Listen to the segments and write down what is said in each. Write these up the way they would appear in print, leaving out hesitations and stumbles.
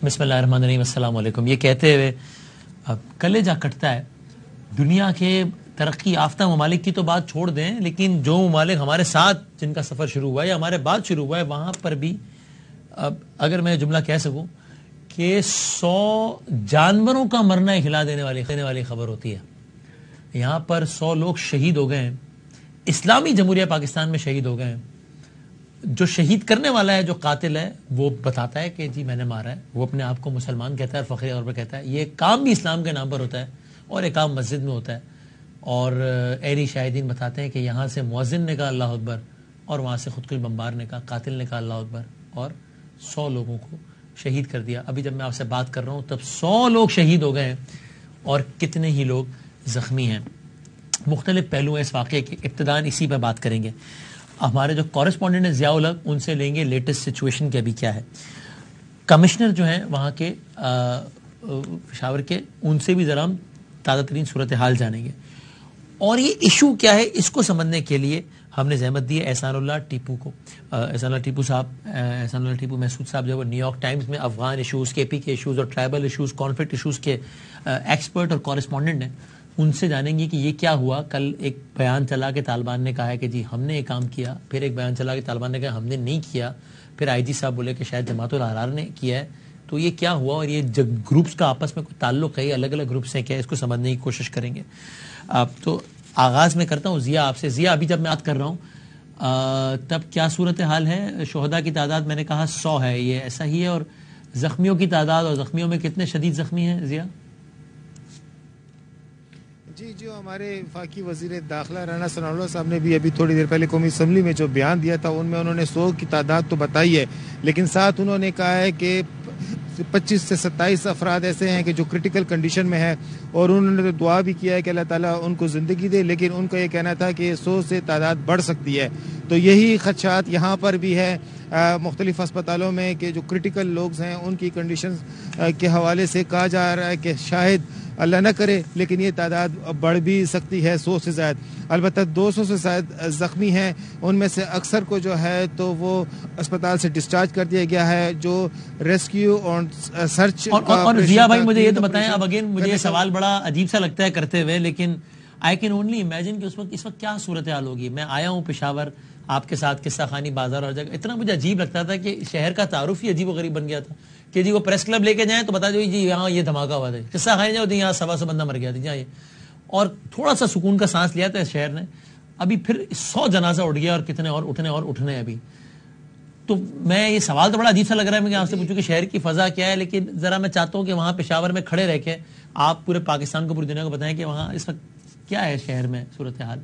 بسم اللہ الرحمن الرحیم. السلام علیکم. یہ کہتے ہوئے کلیجہ کٹتا ہے. دنیا کے ترقی یافتہ ممالک کی تو بات چھوڑ دیں, لیکن جو ممالک ہمارے ساتھ جن کا سفر شروع ہوا ہے یا ہمارے بعد شروع ہوا ہے, وہاں پر بھی اگر میں جملہ کہہ سکوں کہ 100 جانوروں کا مرنا ہلا دینے والی خبر ہوتی ہے. یہاں پر 100 لوگ شہید ہو گئے ہیں, اسلامی جمہوریہ پاکستان میں شہید ہو گئے ہیں. جو شہید کرنے والا ہے, جو قاتل ہے, وہ بتاتا ہے کہ جی میں نے مارا ہے, وہ اپنے آپ کو مسلمان کہتا ہے, فخری طور پر کہتا ہے. یہ کام بھی اسلام کے نام پر ہوتا ہے اور ایک کام مسجد میں ہوتا ہے. اور اہلی شاہدین بتاتے ہیں کہ یہاں سے مؤذن نے کہا اللہ اکبر, اور وہاں سے خودکش بمبار نے کہا, قاتل نے کہا اللہ اکبر, اور 100 لوگوں کو شہید کر دیا. ابھی جب میں آپ سے بات کر رہا ہوں تب 100 لوگ شہید ہو گئے ہیں اور کتنے ہی لوگ زخمی ہیں. مختلف پہلو ہیں اس واقعے کے, ابتداً اسی پہ بات کریں گے. ہمارے جو کورسپونڈنٹ ہیں ضیاء الحق, ان سے لیں گے لیٹسٹ سچویشن کے ابھی کیا ہے. کمشنر جو ہیں وہاں کے پشاور کے, ان سے بھی ذرا ہم تازہ ترین صورتحال جانیں گے. اور یہ ایشو کیا ہے اس کو سمجھنے کے لیے ہم نے زحمت دی ہے احسان اللہ ٹیپو کو. احسان اللہ ٹیپو محسود صاحب جو نیو یارک ٹائمز میں افغان ایشوز, کے پی کے ایشوز اور ٹرائبل ایشوز, کانفلکٹ ایشوز کے ایکسپرٹ اور کورسپونڈنٹ ہیں. ان سے جانیں گے کہ یہ کیا ہوا. کل ایک بیان چلا کہ طالبان نے کہا ہے کہ جی ہم نے یہ کام کیا, پھر ایک بیان چلا کہ طالبان نے کہا ہم نے نہیں کیا, پھر آئی جی صاحب بولے کہ شاید جماعت الاحرار نے کیا ہے. تو یہ کیا ہوا اور یہ گروپس کا آپس میں کوئی تعلق ہے, الگ الگ گروپس ہیں کیا, اس کو سمجھنے کی کوشش کریں گے. تو آغاز میں کرتا ہوں ضیاء آپ سے. ضیاء ابھی جب میں بات کر رہا ہوں تب کیا صورتحال ہے؟ شہداء کی تعداد میں نے کہا 100 ہے, یہ ایسا ہی ہے؟ اور زخمیوں کی تعداد اور زخمیوں میں کتنے شدید زخمی ہیں ضیاء؟ جی جو ہمارے وفاقی وزیر داخلہ رانا ثناء اللہ صاحب نے بھی ابھی تھوڑی دیر پہلے قومی اسمبلی میں جو بیان دیا تھا, ان میں انہوں نے 100 کی تعداد تو بتائی ہے, لیکن ساتھ انہوں نے کہا ہے کہ 25 سے 27 افراد ایسے ہیں کہ جو کرٹیکل کنڈیشن میں ہے, اور انہوں نے دعا بھی کیا ہے کہ اللہ تعالیٰ ان کو زندگی دے, لیکن ان کا یہ کہنا تھا کہ 100 سے تعداد بڑھ سکتی ہے. تو یہی خدشات یہاں پر بھی ہے مختلف اسپتالوں میں کہ جو کرٹیکل لوگ ہیں ان کی کنڈیشن کے حوالے سے کہا جا رہا ہے کہ شاید اللہ نہ کرے لیکن یہ تعداد بڑھ بھی سکتی ہے 100 سے زائد. البتہ 200 سے زائد زخمی ہیں, ان میں سے اکثر کو جو ہے تو وہ اسپتال سے ڈسچارج کر دیا گیا ہے. جو ریسکیو اور سرچ اور ضیاء بھائی مجھے یہ تو بتائیں, اب اگین مجھے یہ سوال بڑا عجیب سا لگتا ہے کرتے ہوئے, لیکن آئی کین اونلی امیجن کہ اس وقت کیا صورتحال ہوگی. میں آیا ہوں پشاور آپ کے ساتھ, قصہ خانی بازار اور جگہ, اتنا مجھے عجیب لگتا تھا کہ شہر کا تعارف ہی عجیب و غریب بن گیا تھا کہ جی وہ پریس کلب لے کے جائیں تو بتا دو جی یہاں یہ دھماکہ ہوا تھا, قصہ خانی جاؤ یہاں 125 بندہ مر گیا تھا جہاں یہ, اور تھوڑا سا سکون کا سانس لیا تھا اس شہر نے. ابھی پھر 100 جنازہ اٹھ گیا اور کتنے اور اٹھنے ابھی. تو میں یہ سوال تو بڑا عجیب سا لگ رہا ہے مجھے آپ سے پوچھوں کہ شہر کی فضا کیا ہے, لیکن ذرا میں چاہتا ہوں کہ وہاں پشاور میں کھڑے رہ کے آپ پورے پاکستان کو, پوری دنیا کو بتائیں کہ وہاں اس وقت کیا ہے شہر میں صورتحال.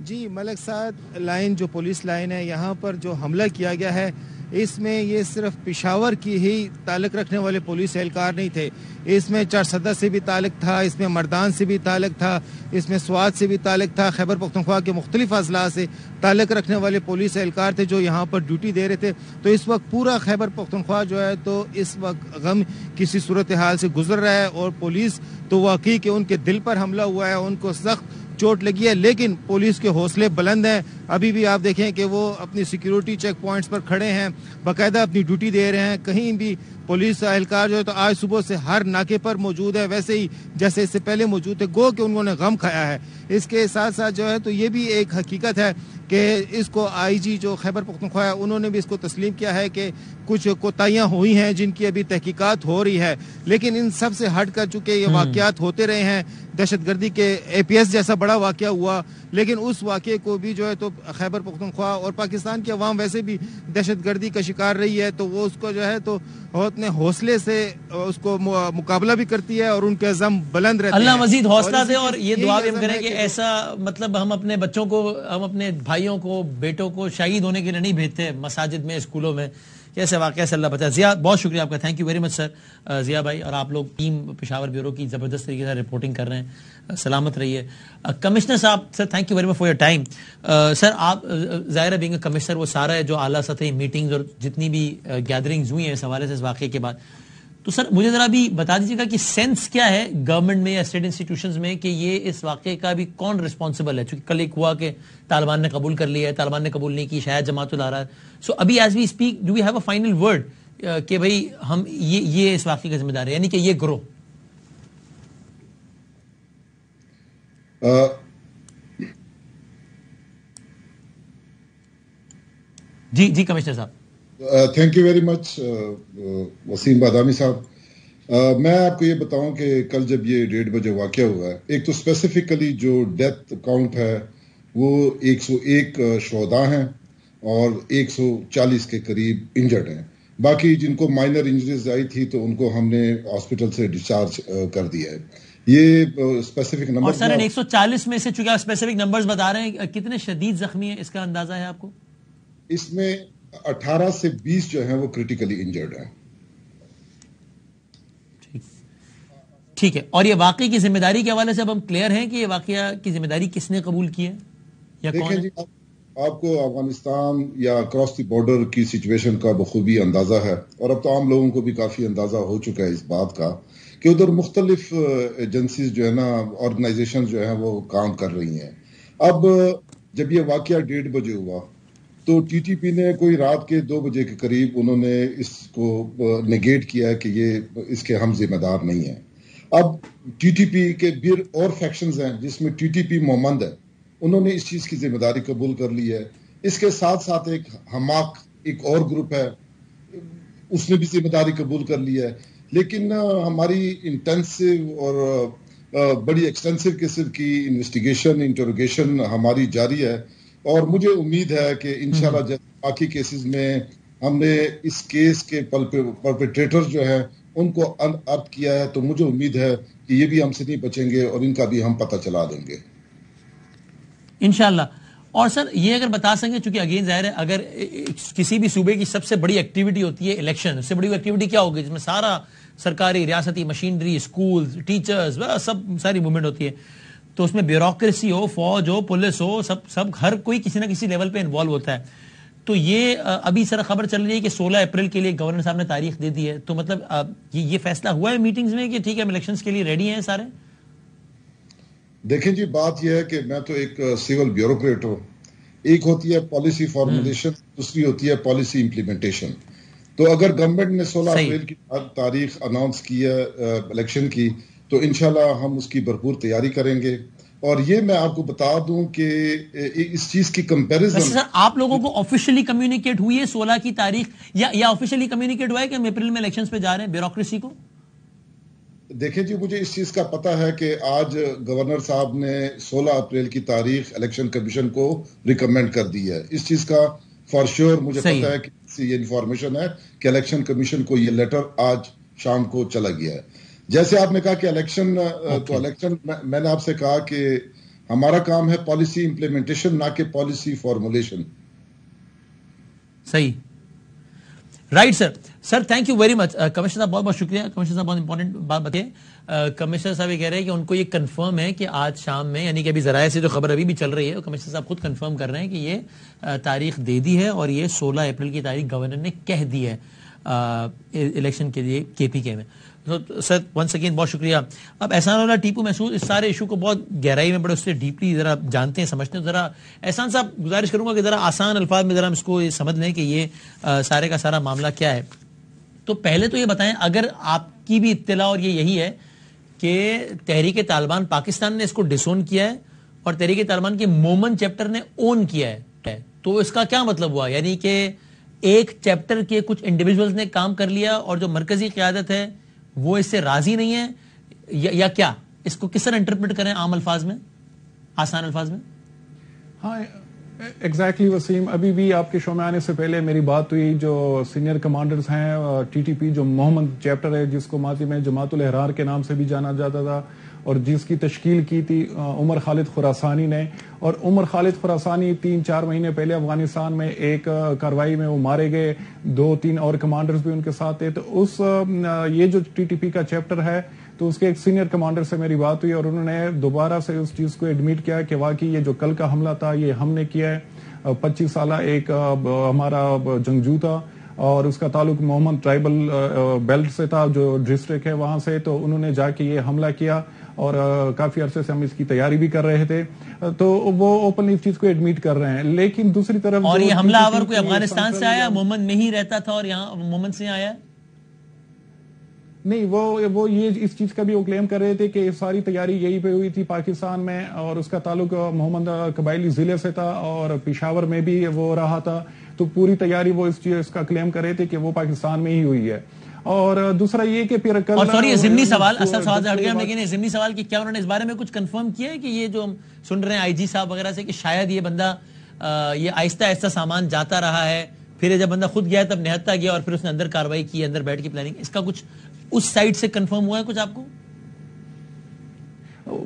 جی ملک سعد لائن جو پولیس لائن ہے, یہاں پر جو حملہ کیا گیا ہے اس میں یہ صرف پشاور کی ہی تعلق رکھنے والے پولیس اہلکار نہیں تھے, اس میں چارسدہ سے بھی تعلق تھا, اس میں مردان سے بھی تعلق تھا, اس میں سوات سے بھی تعلق تھا, خیبر پختونخوا کے مختلف اضلاع سے تعلق رکھنے والے پولیس اہلکار تھے جو یہاں پر ڈیوٹی دے رہے تھے. تو اس وقت پورا خیبر پختونخوا جو ہے تو اس وقت غم کسی صورتحال سے گزر رہا ہے, اور پولیس تو واقعی کہ ان کے دل پر حملہ ہوا ہے, ان کو سخت چوٹ لگی ہے, لیکن پولیس کے حوصلے بلند ہیں. ابھی بھی آپ دیکھیں کہ وہ اپنی سیکیورٹی چیک پوائنٹس پر کھڑے ہیں, باقاعدہ اپنی ڈیوٹی دے رہے ہیں. کہیں بھی پولیس اہلکار جو ہے تو آج صبح سے ہر ناکے پر موجود ہے, ویسے ہی جیسے اس سے پہلے موجود تھے, گو کہ انہوں نے غم کھایا ہے. اس کے ساتھ ساتھ جو ہے تو یہ بھی ایک حقیقت ہے کہ اس کو آئی جی جو خیبر پختونخوا ہے انہوں نے بھی اس کو تسلیم کیا ہے کہ کچھ کوتاہیاں ہوئی ہیں جن کی ابھی تحقیقات ہو رہی ہے, لیکن ان سب سے ہٹ کر چونکہ یہ واقعات ہوتے رہے ہیں, دہشت گردی کے اے پی ایس جیسا بڑا واقعہ ہوا, لیکن اس واقعے کو بھی جو ہے تو خیبر پختونخوا اور پاکستان کی عوام ویسے بھی دہشت گردی کا شکار رہی ہے, تو وہ اس کو جو ہے تو اپنے حوصلے سے اس کو مقابلہ بھی کرتی ہے اور ان کے عزم بلند رہتے ہیں. اللہ مزید حوصلہ دے, اور یہ دعا بھی ہم کریں کہ ایسا مطلب ہم اپنے بچوں کو, ہم اپنے بھائیوں کو, بیٹوں کو شہید ہونے کے لیے نہیں بھیجتے مساجد میں, اسکولوں میں, کیسے واقعہ سے اللہ بتائے. ضیاء بہت شکریہ آپ کا, تھینک یو ویری مچ سر ضیاء بھائی, اور آپ لوگ ٹیم پشاور بیورو کی زبردست طریقے سے رپورٹنگ کر رہے ہیں, سلامت رہیے. کمشنر صاحب sir thank you very much for your time. Sir آپ ظاہر ہے بینگ اے کمشنر وہ سارا جو اعلیٰ سطحی میٹنگز اور جتنی بھی گیدرنگز ہوئی ہیں اس حوالے سے اس واقعے کے بعد, تو سر مجھے ذرا بھی بتا دیجیے گا کہ سینس کیا ہے گورنمنٹ میں یا اسٹیٹ انسٹیٹیوشنز میں کہ یہ اس واقعے کا بھی کون رسپانسبل ہے, چونکہ کل ایک ہوا کہ طالبان نے قبول کر لیا ہے, طالبان نے قبول نہیں کی, شاید جماعت الاحرار. سو ابھی as we speak do we have a final word کہ بھئی ہم یہ اس واقعے کا ذمہ دار ہے، یعنی کہ یہ گروہ؟ جی کمشنر صاحب. Thank you very much Wasim Badami صاحب. میں آپ کو یہ بتاؤں کہ کل جب یہ 1:30 بجے واقعہ ہوا ہے، ایک تو اسپیسیفکلی جو ڈیتھ کاؤنٹ ہے وہ 101 شہداء ہیں اور 140 کے قریب انجرڈ ہیں. باقی جن کو مائنر انجریز آئی تھی تو ان کو ہم نے ہاسپٹل سے ڈسچارج کر دیا ہے. یہ اسپیسیفک نمبر. اور سر 140 میں سے چونکہ اسپیسیفک نمبرز بتا رہے ہیں، کتنے شدید زخمی ہیں اس کا اندازہ ہے آپ کو؟ اس میں 18 سے 20 جو ہیں وہ کریٹیکلی انجرڈ ہیں. ٹھیک ہے. اور یہ واقعے کی ذمہ داری کے حوالے سے اب ہم کلیئر ہیں کہ یہ واقعہ کی ذمہ داری کس نے قبول کی ہے یا کون ہے؟ دیکھیں جی، آپ کو افغانستان یا اکراس دی بارڈر کی سچویشن کا بخوبی اندازہ ہے، اور اب تو عام لوگوں کو بھی کافی اندازہ ہو چکا ہے اس بات کا کہ ادھر مختلف ایجنسیز جو ہے نا، آرگنائزیشن جو ہیں وہ کام کر رہی ہیں. اب جب یہ واقعہ 1:30 بجے ہوا تو ٹی ٹی پی نے کوئی رات کے 2 بجے کے قریب انہوں نے اس کو نیگیٹ کیا ہے کہ یہ اس کے ہم ذمہ دار نہیں ہیں. اب ٹی ٹی پی کے بھی اور فیکشنز ہیں جس میں ٹی ٹی پی مومند ہے، انہوں نے اس چیز کی ذمہ داری قبول کر لی ہے. اس کے ساتھ ساتھ ایک حماق ایک اور گروپ ہے، اس نے بھی ذمہ داری قبول کر لی ہے. لیکن ہماری انٹینسو اور بڑی ایکسٹینسو قسم کی انویسٹیگیشن انٹروگیشن ہماری جاری ہے، اور مجھے امید ہے کہ انشاءاللہ جب باقی کیسز میں ہم نے اس کیس کے پرپیٹریٹر جو ہیں ان کو اب کیا ہے تو مجھے امید ہے کہ یہ بھی ہم سے نہیں بچیں گے اور ان کا بھی ہم پتہ چلا دیں گے انشاءاللہ. اور سر یہ اگر بتا سکیں، چونکہ اگین ظاہر ہے اگر کسی بھی صوبے کی سب سے بڑی ایکٹیویٹی ہوتی ہے الیکشن، اس سے بڑی ایکٹیویٹی کیا ہوگی جس میں سارا سرکاری ریاستی مشینری، اسکول، ٹیچرز، سب ساری موومنٹ ہوتی ہے، تو اس میں بیوروکریسی ہو، فوج ہو، پولیس ہو، سب ہر کوئی کسی نہ کسی لیول پہ انوالو ہوتا ہے. تو یہ ابھی سر خبر چل رہی ہے کہ 16 اپریل کے لیے گورنر صاحب نے تاریخ دے دی ہے، تو مطلب یہ فیصلہ ہوا ہے میٹنگز میں کہ ٹھیک ہے ہم الیکشنز کے لیے ریڈی ہیں سارے؟ دیکھیں جی، بات یہ ہے کہ میں تو ایک سول بیوروکریٹ ہوں. ایک ہوتی ہے پالیسی فارمولیشن، دوسری ہوتی ہے پالیسی امپلیمنٹیشن. تو اگر گورنمنٹ نے 16 اپریل کی تاریخ اناؤنس کی ہے الیکشن کی، تو انشاءاللہ ہم اس کی بھرپور تیاری کریں گے. اور یہ میں آپ کو بتا دوں کہ اس چیز کی کمپیریزن سر آپ لوگوں کو آفیشلی کمیونیکیٹ ہوئی ہے 16 کی تاریخ، یا آفیشلی کمیونیکیٹ ہوا ہے کہ ہم اپریل میں الیکشنز پہ جا رہے ہیں بیوروکریسی کو؟ دیکھیں جی، مجھے اس چیز کا پتہ ہے کہ آج گورنر صاحب نے 16 اپریل کی تاریخ الیکشن کمیشن کو ریکمینڈ کر دی ہے. اس چیز کا فار شیور مجھے پتہ ہے کہ یہ انفارمیشن ہے کہ الیکشن کمیشن کو یہ لیٹر آج شام کو چلا گیا ہے. جیسے آپ نے کہا کہ الیکشن تو الیکشن میں نے آپ سے کہا کہ ہمارا کام ہے پالیسی امپلیمنٹیشن، نہ کہ پالیسی فارمولیشن. صحیح، right sir thank you very much. Commissioner صاحب بہت بہت شکریہ. کمشنر صاحب بہت امپورٹنٹ بات بتائیں. کمشنر صاحب یہ کہہ رہے ہیں کہ ان کو یہ کنفرم ہے کہ آج شام میں، یعنی کہ ابھی ذرائع سے جو خبر ابھی بھی چل رہی ہے، کمشنر صاحب خود کنفرم کر رہے ہیں کہ یہ تاریخ دے دی ہے اور یہ 16 اپریل کی تاریخ گورنر نے کہہ دی ہے الیکشن کے لیے کے پی کے میں. سر ونس اگین بہت شکریہ. اب احسان اللہ ٹیپو محسود اس سارے ایشو کو بہت گہرائی میں بڑے اس سے ڈیپلی ذرا جانتے ہیں، سمجھتے ہیں. ذرا احسان صاحب گزارش کروں گا کہ ذرا آسان الفاظ میں ذرا ہم اس کو سمجھ لیں کہ یہ سارے کا سارا معاملہ کیا ہے. تو پہلے تو یہ بتائیں، اگر آپ کی بھی اطلاع اور یہ یہی ہے کہ تحریک طالبان پاکستان نے اس کو ڈسون کیا ہے اور تحریک طالبان کے مومن چیپٹر نے اون کیا ہے، تو اس کا کیا مطلب ہوا؟ یعنی کہ ایک چیپٹر کے کچھ انڈیویجولز نے کام کر لیا اور جو مرکزی قیادت ہے وہ اس سے راضی نہیں ہے، یا کیا؟ اس کو کس طرح انٹرپریٹ کریں عام الفاظ میں، آسان الفاظ میں؟ ہاں ایگزیکٹلی وسیم، ابھی بھی آپ کے شو میں آنے سے پہلے میری بات ہوئی، جو سینئر کمانڈرز ہیں ٹی ٹی پی، جو محمد چیپٹر ہے جس کو ماضی میں جماعت الاحرار کے نام سے بھی جانا جاتا تھا اور جس کی تشکیل کی تھی عمر خالد خراسانی نے، اور عمر خالد خراسانی 3-4 مہینے پہلے افغانستان میں ایک کارروائی میں وہ مارے گئے، 2-3 اور کمانڈرز بھی ان کے ساتھ تھے. تو یہ جو ٹی ٹی پی کا چیپٹر ہے تو اس کے ایک سینئر کمانڈر سے میری بات ہوئی اور انہوں نے دوبارہ سے اس چیز کو ایڈمٹ کیا کہ واقعی یہ جو کل کا حملہ تھا یہ ہم نے کیا ہے. 25 سالہ ایک ہمارا جنگجو تھا اور اس کا تعلق محمد ٹرائبل بیلٹ سے تھا جو ڈسٹرکٹ ہے وہاں سے، تو انہوں نے جا کے یہ حملہ کیا اور کافی عرصے سے ہم اس کی تیاری بھی کر رہے تھے, تو وہ اوپنلی اس چیز کو ایڈمٹ کر رہے ہیں. لیکن دوسری طرف اور یہ حملہ آور کوئی افغانستان سے آیا, محمد نہیں رہتا تھا اور یہاں محمد سے آیا؟ نہیں, وہ یہ اس چیز کا بھی وہ کلیم کر رہے تھے کہ ساری تیاری یہی پہ ہوئی تھی پاکستان میں, اور اس کا تعلق محمد قبائلی ضلع سے تھا اور پشاور میں بھی وہ رہا تھا, تو پوری تیاری وہ اس چیز کا کلیم کر رہے تھے کہ وہ پاکستان میں ہی ہوئی ہے. اور دوسرا یہ کہ پھر کل, اور سوری ضمنی سوال, اصل سوال سے ہٹ گیا, لیکن ضمنی سوال کہ کیا انہوں نے اس بارے میں کچھ کنفرم کیا ہے کہ یہ جو ہم سن رہے ہیں آئی جی صاحب وغیرہ سے کہ شاید یہ بندہ یہ آہستہ آہستہ سامان جاتا رہا ہے, پھر جب بندہ خود گیا تب نہتا گیا اور پھر اس نے اندر کاروائی کی, اندر بیٹھ کی پلاننگ, اس کا کچھ اس سائٹ سے کنفرم ہوا ہے کچھ آپ کو؟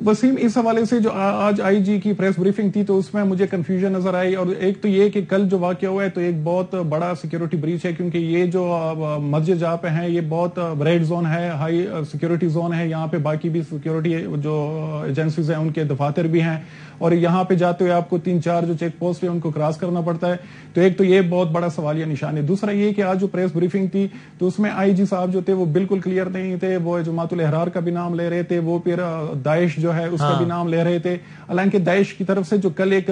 وسیم, اس حوالے سے جو آج آئی جی کی پریس بریفنگ تھی تو اس میں مجھے کنفیوژن نظر آئی. اور ایک تو یہ کہ کل جو واقعہ ہوا ہے تو ایک بہت بڑا سیکیورٹی بریچ ہے, کیونکہ یہ جو مسجد جہاں پہ ہیں یہ بہت ریڈ زون ہے, ہائی سیکیورٹی زون ہے. یہاں پہ باقی بھی سیکیورٹی جو ایجنسیز ہیں ان کے دفاتر بھی ہیں, اور یہاں پہ جاتے ہوئے آپ کو 3-4 جو چیک پوسٹ ہے ان کو کراس کرنا پڑتا ہے. تو ایک تو یہ بہت بڑا سوالیہ نشان ہے. دوسرا یہ کہ آج جو پریس بریفنگ تھی تو اس میں آئی جی صاحب جو تھے وہ بالکل کلیئر نہیں تھے, وہ جماعت الاحرار کا بھی نام لے رہے تھے, وہ پھر داعش جو ہے اس کا بھی نام لے رہے تھے. حالانکہ داعش کی طرف سے جو کل ایک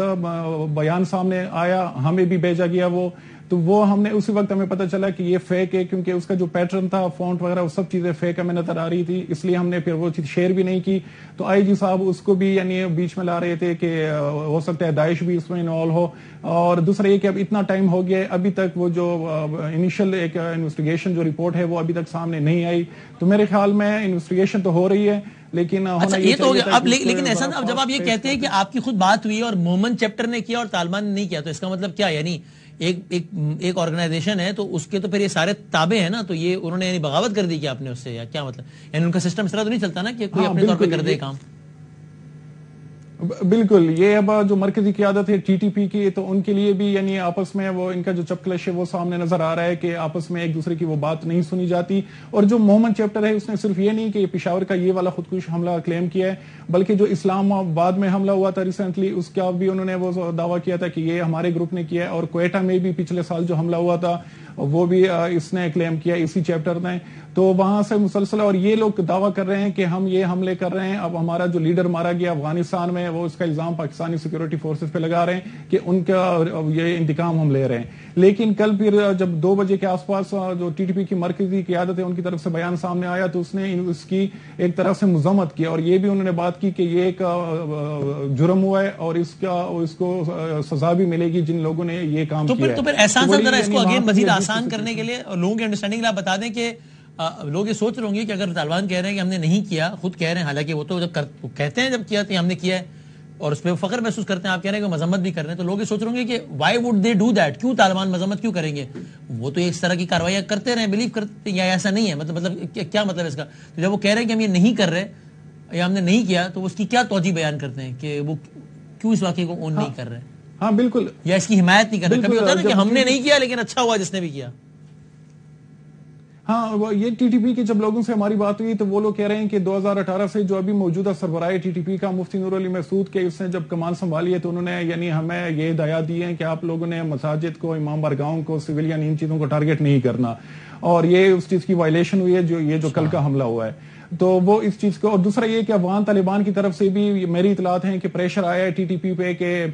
بیان سامنے آیا, ہمیں بھی بھیجا گیا وہ, تو وہ ہم نے اسی وقت ہمیں پتہ چلا کہ یہ فیک ہے, کیونکہ اس کا جو پیٹرن تھا, فونٹ وغیرہ, وہ سب چیزیں فیک ہمیں نظر آ رہی تھی, اس لیے ہم نے پھر وہ چیز شیئر بھی نہیں کی. تو آئی جی صاحب اس کو بھی یعنی بیچ میں لا رہے تھے کہ ہو سکتا ہے داعش بھی اس میں انوالو ہو. اور دوسرا یہ کہ اب اتنا ٹائم ہو گیا ہے, ابھی تک وہ جو انیشل ایک انویسٹیگیشن جو رپورٹ ہے وہ ابھی تک سامنے نہیں آئی. تو میرے خیال میں انویسٹیگیشن تو ہو رہی ہے, لیکن اچھا یہ تو ہو گیا اب. لیکن ایسا اب جب آپ یہ کہتے ہیں کہ آپ کی خود بات ہوئی اور مومن چیپٹر نے کیا اور طالبان نے نہیں کیا, تو اس کا مطلب کیا؟ یعنی ایک آرگنائزیشن ہے تو اس کے تو پھر یہ سارے تابع ہیں نا, تو یہ انہوں نے یعنی بغاوت کر دی کہ آپ نے اس سے, یا کیا مطلب؟ یعنی ان کا سسٹم اس طرح تو نہیں چلتا نا کہ کوئی اپنے طور پہ کر دے کام. بالکل, یہ اب جو مرکزی قیادت ہے ٹی ٹی پی کی, تو ان کے لیے بھی یعنی آپس میں وہ ان کا جو چپکلش ہے وہ سامنے نظر آ رہا ہے کہ آپس میں ایک دوسرے کی وہ بات نہیں سنی جاتی. اور جو مومن چیپٹر ہے اس نے صرف یہ نہیں کہ پشاور کا یہ والا خودکش حملہ کلیم کیا ہے, بلکہ جو اسلام آباد میں حملہ ہوا تھا ریسنٹلی اس کا بھی انہوں نے وہ دعویٰ کیا تھا کہ یہ ہمارے گروپ نے کیا ہے. اور کوئٹہ میں بھی پچھلے سال جو حملہ ہوا تھا وہ بھی اس نے کلیم کیا اسی چیپٹر نے. تو وہاں سے مسلسل, اور یہ لوگ دعویٰ کر رہے ہیں کہ ہم یہ حملے کر رہے ہیں, اب ہمارا جو لیڈر مارا گیا افغانستان میں, وہ اس کا الزام پاکستانی سیکورٹی فورسز پہ لگا رہے ہیں کہ ان کا یہ انتقام ہم لے رہے ہیں. لیکن کل پھر جب 2 بجے کے آس پاس جو ٹی ٹی پی کی مرکزی قیادت ہے ان کی طرف سے بیان سامنے آیا تو اس نے اس کی ایک طرح سے مذمت کی, اور یہ بھی انہوں نے بات کی کہ یہ ایک جرم ہوا ہے اور اس کو سزا بھی ملے گی جن لوگوں نے یہ کام کیا ہے. تو پھر احسان صاحب ذرا اس کو اگین مزید آسان کرنے کے لیے اور لوگوں کی انڈرسٹینڈنگ کے لیے آپ بتا دیں کہ لوگ یہ سوچ رہے ہوں گے کہ اگر طالبان کہہ رہے ہیں کہ ہم نے نہیں کیا, خود کہہ رہے ہیں, حالانکہ وہ تو جب کہتے ہیں جب کیا تو ہم نے کیا ہے اور اس پہ فخر محسوس کرتے ہیں, آپ کہہ رہے ہیں کہ مذمت بھی کر رہے ہیں, تو لوگ یہ سوچ رہے ہوں گے کہ Y would they do that, کیوں طالبان مذمت کیوں کریں گے؟ وہ تو اس طرح کی کاروائیاں کرتے رہے, بلیو کرتے, یا ایسا نہیں ہے, مطلب کیا مطلب اس کا؟ تو جب وہ کہہ رہے ہیں کہ ہم یہ نہیں کر رہے یا ہم نے نہیں کیا, تو اس کی کیا توجہ بیان کرتے ہیں کہ وہ کیوں اس واقعے کو اون نہیں کر رہے؟ ہاں بالکل, یا اس کی حمایت نہیں کر رہے. کبھی ہوتا ہے نا کہ ہم نے نہیں کیا لیکن اچھا ہوا جس نے بھی کیا. ہاں, یہ ٹی ٹی پی کے جب لوگوں سے ہماری بات ہوئی تو وہ لوگ کہہ رہے ہیں کہ 2018 سے جو ابھی موجودہ سربراہ ٹی ٹی پی کا مفتی نور علی محسود کے, اس نے جب کمان سنبھالی ہے تو انہوں نے یعنی ہمیں یہ ہدایات دی ہیں کہ آپ لوگوں نے مساجد کو, امام بارگاہوں کو, سویلین, ان چیزوں کو ٹارگٹ نہیں کرنا, اور یہ اس چیز کی وائلیشن ہوئی ہے جو کل کا حملہ ہوا ہے. تو وہ اس چیز کو, اور دوسرا یہ کہ افغان طالبان کی طرف سے بھی میری اطلاعات ہیں کہ پریشر آیا ہے ٹی ٹی پی پہ کہ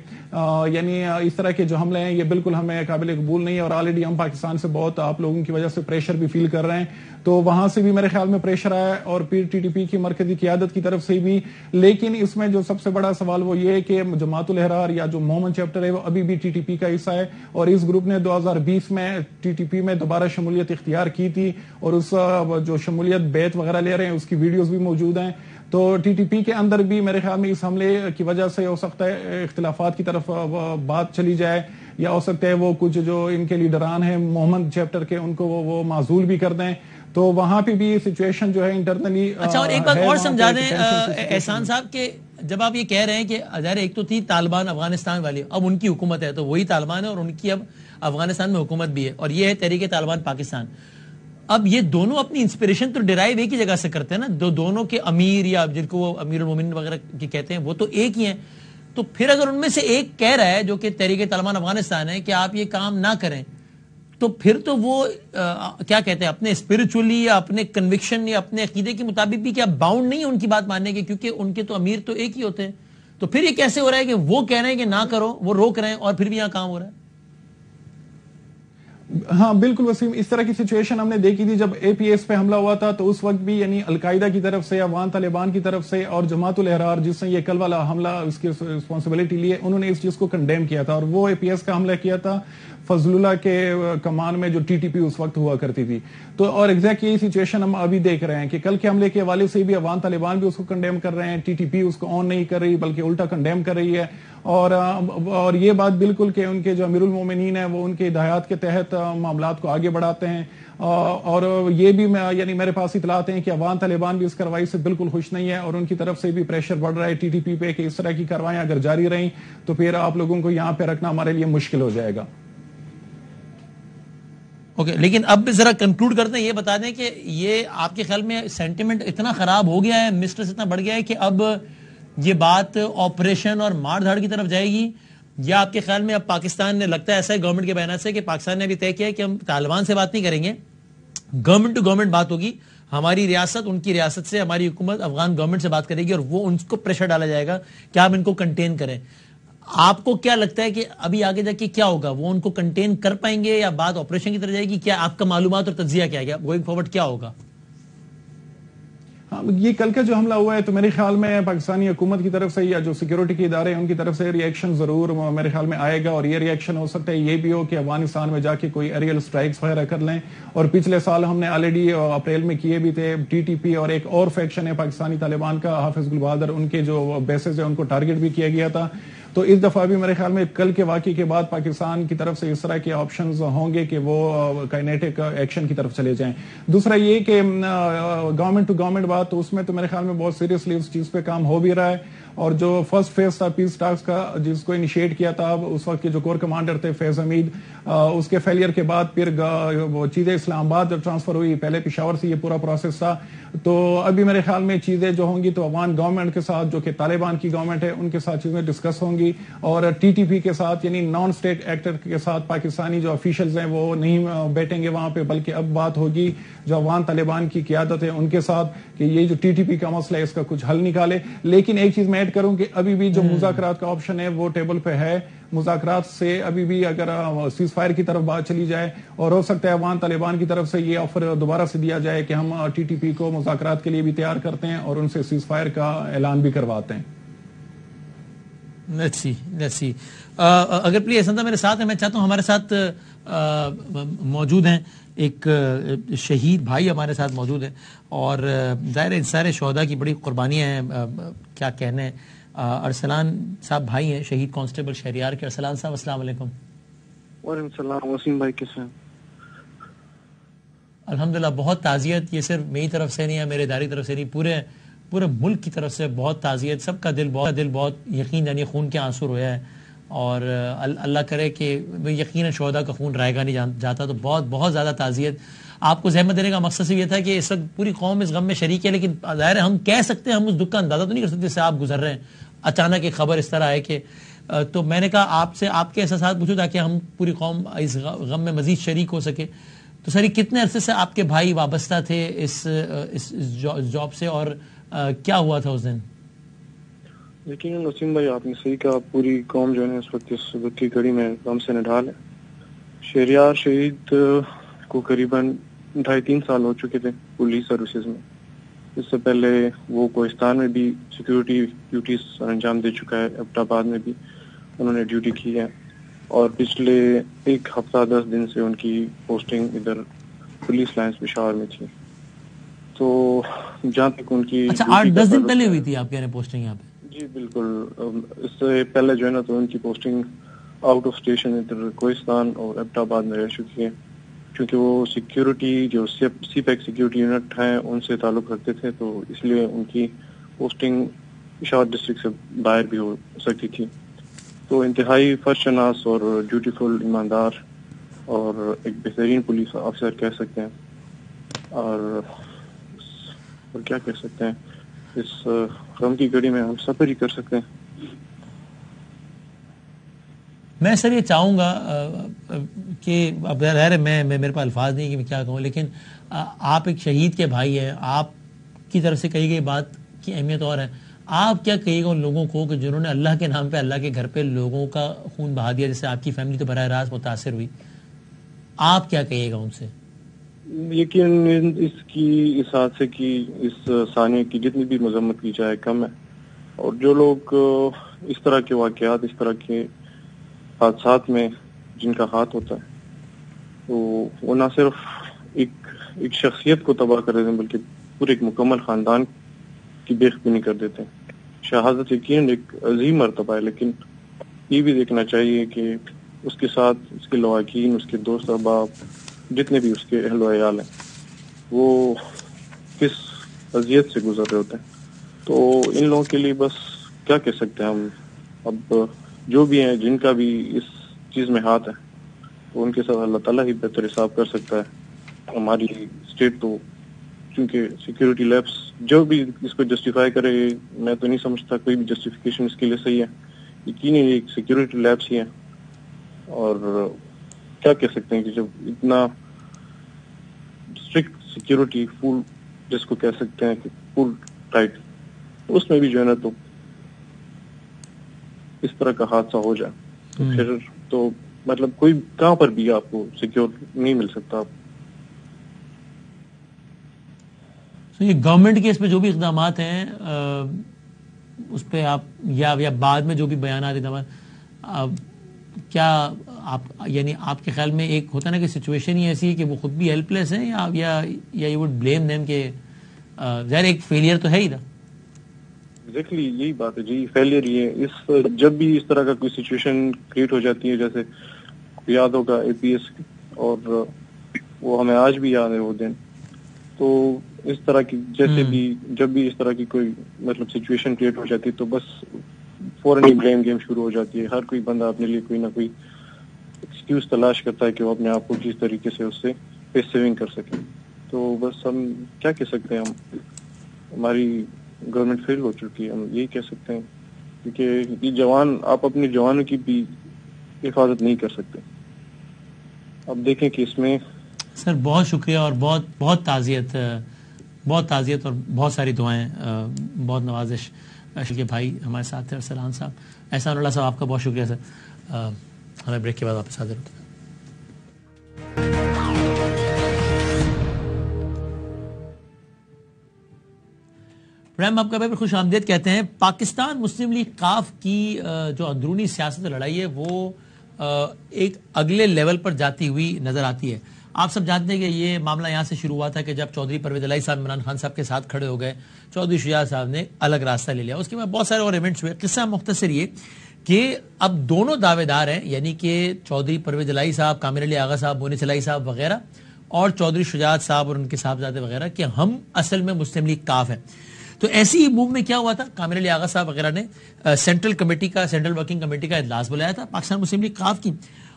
یعنی اس طرح کے جو حملے ہیں یہ بالکل ہمیں قابل قبول نہیں ہے, اور آلریڈی ہم پاکستان سے بہت آپ لوگوں کی وجہ سے پریشر بھی فیل کر رہے ہیں. تو وہاں سے بھی میرے خیال میں پریشر آیا ہے, اور پھر ٹی ٹی پی کی مرکزی قیادت کی طرف سے بھی. لیکن اس میں جو سب سے بڑا سوال وہ یہ ہے کہ جماعت الاحرار یا جو مومن چیپٹر ہے وہ ابھی بھی ٹی ٹی پی کا حصہ ہے, اور اس گروپ نے 2020 میں ٹی ٹی پی میں دوبارہ شمولیت اختیار کی تھی, اور اس جو شمولیت بیعت وغیرہ لے رہے ہیں اس کی ویڈیوز بھی موجود ہیں. تو ٹی ٹی پی کے اندر بھی میرے خیال میں اس حملے کی وجہ سے ہو سکتا ہے اختلافات کی طرف بات چلی جائے, یا ہو سکتا ہے وہ کچھ جو ان کے لیڈران ہیں محمد چیپٹر کے ان کو وہ معزول بھی کر دیں. تو وہاں پہ بھی سچویشن جو ہے انٹرنلی. اچھا, اور ایک بات اور سمجھا دیں احسان صاحب کہ جب آپ یہ کہہ رہے ہیں کہ ظاہر ایک تو تھی طالبان افغانستان والی, اب ان کی حکومت ہے تو وہی طالبان ہے اور ان کی اب افغانستان میں حکومت بھی ہے, اور یہ ہے تحریک طالبان پاکستان. اب یہ دونوں اپنی انسپریشن تو ڈرائیو ایک ہی جگہ سے کرتے ہیں نا, دونوں کے امیر یا جن کو وہ امیر المومنین وغیرہ کی کہتے ہیں وہ تو ایک ہی ہیں. تو پھر اگر ان میں سے ایک کہہ رہا ہے جو کہ تحریک طالبان افغانستان ہے کہ آپ یہ کام نہ کریں, تو پھر تو وہ کیا کہتے ہیں اپنے اسپرچولی یا اپنے کنوکشن یا اپنے عقیدے کے مطابق بھی کیا باؤنڈ نہیں ہے ان کی بات ماننے کے, کیونکہ ان کے تو امیر تو ایک ہی ہوتے ہیں. تو پھر یہ کیسے ہو رہا ہے کہ وہ کہہ رہے ہیں کہ نہ کرو, وہ روک رہے ہیں, اور پھر بھی یہاں کام ہو رہا ہے؟ ہاں بالکل وسیم, اس طرح کی سچویشن ہم نے دیکھی تھی جب اے پی ایس پہ حملہ ہوا تھا, تو اس وقت بھی یعنی القاعدہ کی طرف سے, افغان طالبان کی طرف سے اور جماعت الاحرار جس نے یہ کل والا حملہ اس کی رسپانسبلٹی لی ہے, انہوں نے اس چیز کو کنڈیم کیا تھا. اور وہ اے پی ایس کا حملہ کیا تھا فضل اللہ کے کمان میں جو ٹی ٹی پی اس وقت ہوا کرتی تھی. تو اور ایگزیکٹ یہی سچویشن ہم ابھی دیکھ رہے ہیں کہ کل کے حملے کے حوالے سے بھی افغان طالبان بھی اس کو کنڈیم کر رہے ہیں, ٹی ٹی پی اس کو آن نہیں کر رہی بلکہ الٹا کنڈیم کر رہی ہے. اور یہ بات بالکل کہ ان کے جو امیر المومنین ہیں وہ ان کے ہدایات کے تحت معاملات کو آگے بڑھاتے ہیں. اور یہ بھی یعنی میرے پاس اطلاعات ہیں کہ افغان طالبان بھی اس کارروائی سے بالکل خوش نہیں ہے, اور ان کی طرف سے بھی پریشر بڑھ رہا ہے ٹی ٹی پی پہ کہ اس طرح کی کاروائیاں اگر جاری رہیں تو پھر آپ لوگوں کو یہاں پہ رکھنا ہمارے لیے مشکل ہو جائے گا. اوکے, لیکن اب ذرا کنکلوڈ کرتے ہیں, یہ بتا دیں کہ یہ آپ کے خیال میں سینٹیمنٹ اتنا خراب ہو گیا ہے, مسٹرس اتنا بڑھ گیا ہے کہ اب یہ بات آپریشن اور مار دھاڑ کی طرف جائے گی, یا آپ کے خیال میں اب پاکستان نے, لگتا ہے ایسا ہے گورنمنٹ کے بیانات سے کہ پاکستان نے ابھی طے کیا ہے کہ ہم طالبان سے بات نہیں کریں گے, گورنمنٹ ٹو گورنمنٹ بات ہوگی, ہماری ریاست ان کی ریاست سے, ہماری حکومت افغان گورنمنٹ سے بات کرے گی, اور وہ ان کو پریشر ڈالا جائے گا کہ آپ ان کو کنٹین کریں. آپ کو کیا لگتا ہے کہ ابھی آگے جا کے کیا ہوگا, وہ ان کو کنٹین کر پائیں گے یا بات آپریشن کی طرف جائے گی؟ کیا آپ کا معلومات اور تجزیہ کیا ہے, گوئنگ فارورڈ کیا ہوگا؟ یہ کل کا جو حملہ ہوا ہے تو میرے خیال میں پاکستانی حکومت کی طرف سے یا جو سیکیورٹی کے ادارے ہیں ان کی طرف سے ری ایکشن ضرور میرے خیال میں آئے گا, اور یہ ری ایکشن ہو سکتا ہے یہ بھی ہو کہ افغانستان میں جا کے کوئی ایریل سٹرائکس وغیرہ کر لیں. اور پچھلے سال ہم نے آلریڈی اپریل میں کیے بھی تھے, ٹی ٹی پی اور ایک اور فیکشن ہے پاکستانی طالبان کا, حافظ گل بہادر, ان کے جو بیسز ہیں ان کو ٹارگٹ بھی کیا گیا تھا. تو اس دفعہ بھی میرے خیال میں کل کے واقعے کے بعد پاکستان کی طرف سے اس طرح کے آپشنز ہوں گے کہ وہ کائنیٹک ایکشن کی طرف چلے جائیں. دوسرا یہ کہ گورنمنٹ ٹو گورنمنٹ بات, تو اس میں تو میرے خیال میں بہت سیریسلی اس چیز پہ کام ہو بھی رہا ہے. اور جو فرسٹ فیز تھا پیس ٹاکس کا جس کو انیشیٹ کیا تھا اس وقت کے جو کور کمانڈر تھے فیض حمید, اس کے فیلئر کے بعد پھر وہ چیزیں اسلام آباد ٹرانسفر ہوئی, پہلے پشاور سے یہ پورا پروسیس تھا. تو ابھی میرے خیال میں چیزیں جو ہوں گی تو افغان گورنمنٹ کے ساتھ جو کہ طالبان کی گورنمنٹ ہے ان کے ساتھ چیزیں ڈسکس ہوں گی, اور ٹی ٹی پی کے ساتھ یعنی نان اسٹیٹ ایکٹر کے ساتھ پاکستانی جو آفیشلز ہیں وہ نہیں بیٹھیں گے وہاں پہ, بلکہ اب بات ہوگی جو افغان طالبان کی قیادت ہے ان کے ساتھ کہ یہ جو ٹی ٹی پی کا مسئلہ ہے اس کا کچھ حل نکالے. لیکن ایک چیز میں ایڈ کروں کہ ابھی بھی جو مذاکرات کا آپشن ہے وہ ٹیبل پہ ہے. مذاکرات سے ابھی بھی اگر سیز فائر کی طرف بات چلی جائے, اور ہو سکتا ہے افغان طالبان کی طرف سے یہ آفر دوبارہ سے دیا جائے کہ ہم ٹی ٹی پی کو مذاکرات کے لیے بھی تیار کرتے ہیں اور ان سے سیز فائر کا اعلان بھی کرواتے ہیں. Let's see. اگر پلیز اسنتا میرے ساتھ ہیں, میں چاہتا ہوں ہمارے ساتھ موجود ہیں ایک شہید بھائی ہمارے ساتھ موجود ہیں, اور ظاہر ہے سارے شہداء کی بڑی قربانیاں ہیں, کیا کہنے ہیں. ارسلان صاحب بھائی ہیں شہید کانسٹیبل شہریار کے. ارسلان صاحب السلام علیکم. وعلیکم السلام. وسیم بھائی کیسے ہیں؟ الحمدللہ بہت تعزیت, یہ صرف میری طرف سے نہیں ہے, میرے ادارے کی طرف سے نہیں, پورے ملک کی طرف سے بہت تعزیت. سب کا دل بہت یقین یعنی خون کے آنسو رویا ہے, اور اللہ کرے کہ یقیناً شہداء کا خون رائے گا نہیں جاتا. تو بہت زیادہ تعزیت. آپ کو زحمت دینے کا مقصد صرف یہ تھا کہ اس وقت پوری قوم اس غم میں شریک ہے, لیکن ظاہر ہے ہم کہہ سکتے ہیں, ہم اس دکھ کا اندازہ تو نہیں کر سکتے جس سے آپ گزر رہے ہیں. اچانک ایک خبر اس طرح ہے کہ تو میں نے کہا آپ سے آپ کے احساسات پوچھوں تاکہ ہم پوری قوم اس غم میں مزید شریک ہو سکے. تو سر کتنے عرصے سے آپ کے بھائی وابستہ تھے اس جاب سے, اور کیا ہوا تھا اس دن؟ یقیناً وسیم بھائی آپ نے صحیح کہا, پوری قوم جو ہے اس وقت اس دکھ کی گھڑی میں غم سے نڈھال ہے. شہریار شہید کو قریباً 2.5-3 سال ہو چکے تھے پولیس سروسز میں. اس سے پہلے وہ کوہستان میں بھی سیکیورٹی ڈیوٹیز سر انجام دے چکا ہے, ایبٹ آباد میں بھی انہوں نے ڈیوٹی کی ہے, اور پچھلے 1 ہفتہ 10 دن سے ان کی پوسٹنگ ادھر پولیس لائنز پشاور میں تھی. تو جہاں تک ان کی 8-10 دن پہلے ہوئی تھی آپ کہہ رہے ہیں پوسٹنگ یہاں پہ؟ جی بالکل. اس سے پہلے جو ہے نا تو ان کی پوسٹنگ آؤٹ آف اسٹیشن ادھر کوہستان اور ایبٹ آباد میں رہ چکی ہے, کیونکہ وہ سیکیورٹی جو سی پیک سیکیورٹی یونٹ ہیں ان سے تعلق رکھتے تھے, تو اس لیے ان کی پوسٹنگ پشاور ڈسٹرکٹ سے باہر بھی ہو سکتی تھی. تو انتہائی فرض شناس اور ڈیوٹیفل, ایماندار اور ایک بہترین پولیس افسر کہہ سکتے ہیں, اور کیا کہہ سکتے ہیں, اس غم کی گھڑی میں ہم صبر ہی کر سکتے ہیں. میں سر یہ چاہوں گا کہ اب ظاہر ہے میں میرے پاس الفاظ نہیں کہ میں کیا کہوں، لیکن آپ ایک شہید کے بھائی ہیں، آپ کی طرف سے کہی گئی بات کی اہمیت اور ہے. آپ کیا کہیے گا ان لوگوں کو کہ جنہوں نے اللہ کے نام پہ، اللہ کے گھر پہ لوگوں کا خون بہا دیا، جیسے آپ کی فیملی تو براہ راست متاثر ہوئی، آپ کیا کہیے گا ان سے؟ یقین اس حادثے کی، اس ثانیے کی جتنی بھی مذمت کی جائے کم ہے. اور جو لوگ اس طرح کے واقعات، اس طرح کے حادثات میں جن کا ہاتھ ہوتا ہے، تو وہ نہ صرف ایک شخصیت کو تباہ کر دیتے ہیں، بلکہ پورے ایک مکمل خاندان کی بے خبینی کر دیتے ہیں. شہادت یقین ایک عظیم مرتبہ ہے، لیکن یہ بھی دیکھنا چاہیے کہ اس کے ساتھ اس کے لواحقین، اس کے دوست احباب، جتنے بھی اس کے اہل و عیال ہیں، وہ کس اذیت سے گزر رہے ہوتے ہیں. تو ان لوگوں کے لیے بس کیا کہہ سکتے ہیں ہم. اب جو بھی ہیں، جن کا بھی اس چیز میں ہاتھ ہے، تو ان کے ساتھ اللہ تعالیٰ ہی بہتر حساب کر سکتا ہے. ہماری اسٹیٹ تو چونکہ سیکیورٹی لیبس جو بھی اس کو جسٹیفائی کرے، میں تو نہیں سمجھتا کوئی بھی جسٹیفیکیشن اس کے لیے صحیح ہے. یقینی ایک سیکیورٹی لیبس ہی ہیں، اور کیا کہہ سکتے ہیں کہ جب اتنا اسٹرکٹ سیکیورٹی، فل جس کو کہہ سکتے ہیں کہ فل ٹائٹ، اس میں بھی جو ہے نا تو اس طرح کا حادثہ ہو جائے تو پھر تو مطلب کوئی کہاں پر بھی آپ کو سیکیور نہیں مل سکتا. یہ گورنمنٹ کے اس پہ جو بھی اقدامات ہیں اس پہ آپ یا بعد میں جو بھی بیانات اقدامات، کیا آپ یعنی آپ کے خیال میں ایک ہوتا ہے نا کہ سچویشن ہی ایسی ہے کہ وہ خود بھی ہیلپ لیس ہیں، یا یو وڈ بلیم دیم کہ ظاہر ایک فیلئر تو ہے ہی نا؟ ایگزیکٹلی یہی بات ہے جی، فیلئر ہی ہے. جب بھی اس طرح کا کوئی سچویشن کریٹ ہو جاتی ہے، جیسے یاد ہوگا APS، اور وہ ہمیں آج بھی یاد ہے وہ دن. تو اس طرح کی جیسے بھی جب بھی اس طرح کی کوئی مطلب سچویشن کریٹ ہو جاتی ہے، تو بس فوراً ہی بلیم گیم شروع ہو جاتی ہے. ہر کوئی بندہ اپنے لیے کوئی نہ کوئی ایکسکیوز تلاش کرتا ہے کہ وہ اپنے آپ کو کس طریقے سے اس سے پیس سیونگ کر سکے. تو بس ہم کیا کہہ سکتے ہیں، ہماری گورنمنٹ فیل ہو چکی ہے، ہم یہی کہہ سکتے ہیں. کیونکہ یہ جوان، آپ اپنے جوانوں کی بھی حفاظت نہیں کر سکتے. اب دیکھیں کہ اس میں سر بہت شکریہ، اور بہت بہت تعزیت اور بہت ساری دعائیں، بہت نوازش کے بھائی ہمارے ساتھ تھے. اور سلان صاحب، احسان اللہ صاحب، آپ کا بہت شکریہ سر. ہمیں بریک کے بعد واپس حاضر ہوتے ہیں. پروگرام آپ کا بہت خوش آمدید کہتے ہیں. پاکستان مسلم لیگ قاف کی جو اندرونی سیاست لڑائی ہے وہ ایک اگلے لیول پر جاتی ہوئی نظر آتی ہے. آپ سب جانتے ہیں کہ یہ معاملہ یہاں سے شروع ہوا تھا کہ جب چودھری پرویز الہی صاحب عمران خان صاحب کے ساتھ کھڑے ہو گئے، چودھری شجاعت صاحب نے الگ راستہ لے لیا. اس کے بعد بہت سارے اور ایونٹس ہوئے. قصہ مختصر یہ کہ اب دونوں دعوے دار ہیں، یعنی کہ چودھری پرویز الہی صاحب، کامر علی آغا صاحب، مونس الہی صاحب وغیرہ، اور چودھری شجاعت صاحب اور ان کے صاحبزادے وغیرہ، کہ ہم اصل میں مسلم لیگ قاف ہیں. تو ایسی موو میں کیا ہوا تھا، کامر علی آغا صاحب وغیرہ نے سینٹرل ورکنگ کمیٹی کا اجلاس بلایا تھا پاکستان مسلم لیگ قاف کی،